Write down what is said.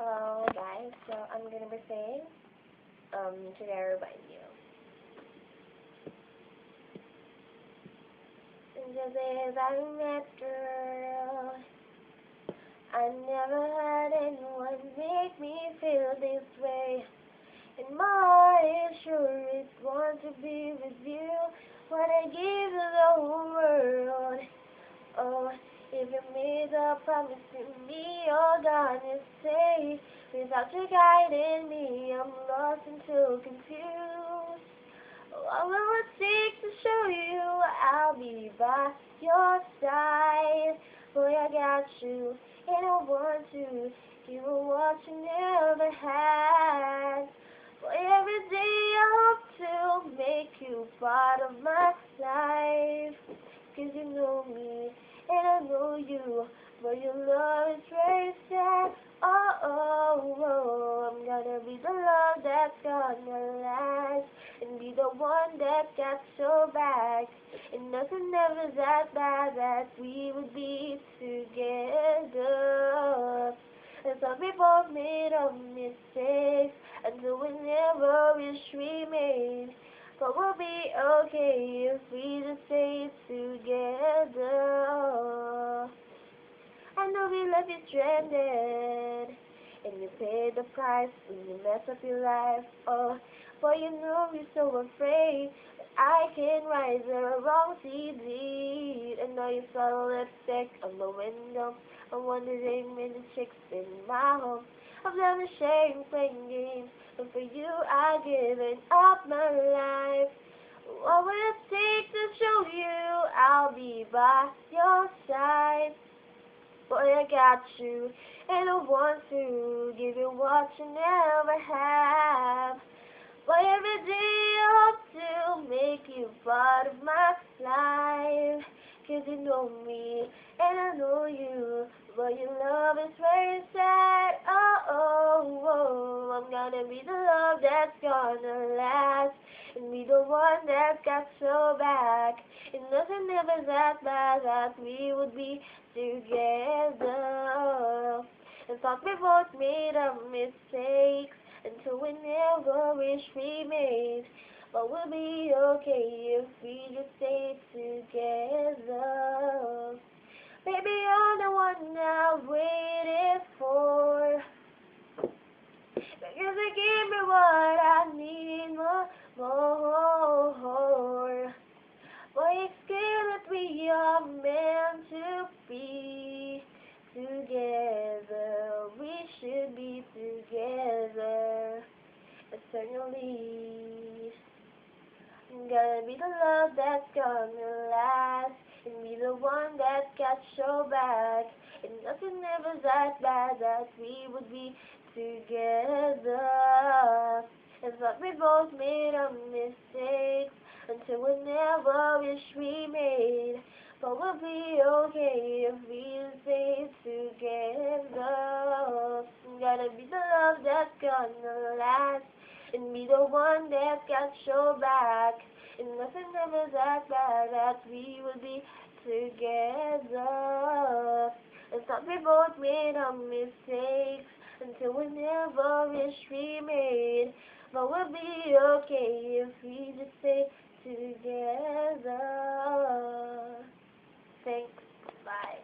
Hello guys, so I'm gonna be saying, today I remind you. Since the days I met girl, I never had anyone make me feel this way. And my heart is sure it wants to be with you. Wanna give you the whole world. Oh, if you made a promise to me, you're gonna stay. Without you guiding me, I'm lost and too confused. What will it take to show you I'll be by your side? Boy, I got you, and I want to give you what you never had. Boy, every day I hope to make you part of my life. 'Cause you know me, and I know you, but your love is very sad. Oh, oh, oh, I'm gonna be the love that's gonna last, and be the one that got your back. And nothing ever that bad that we would be together. And some people made a mistake, until we never wish we made. But we'll be okay if we just stay together. I know we left you stranded, and you paid the price when you mess up your life. Oh, but you know you're so afraid that I can rise the wrong CD. And now you saw lipstick on the window. I'm wondering when the chick's in my home. I've never shared playing games, but for you I've given up my life. What will it take to show you I'll be by your side? Boy, I got you, and I want to give you what you never have. Boy, every day I hope to make you part of my life. 'Cause you know me, and I know you, but your love is very sad. Oh, oh, oh, I'm gonna be the love that's gonna last, and be the one that got your back. And nothing ever that bad that we would be together. And thought we both made our mistakes, until we never wish we made. But we'll be okay if we just stay together. Baby, you're the one I've waited for, because you give me what I need more. Boy, it's clear that we are meant to be together. We should be together eternally. I'm gonna be the love that's gonna last, and be the one that got your back. And nothing ever that bad that we would be together. And thought we both made our mistakes, until we never wish we made. But we'll be okay if we stay together. I'm gonna be the love that's gonna last, and be the one that got your back. And nothing ever that bad that we would be together. And thought we both made our mistakes, until we never wish we made. But we'll be okay if we just stay together. Thanks. Bye.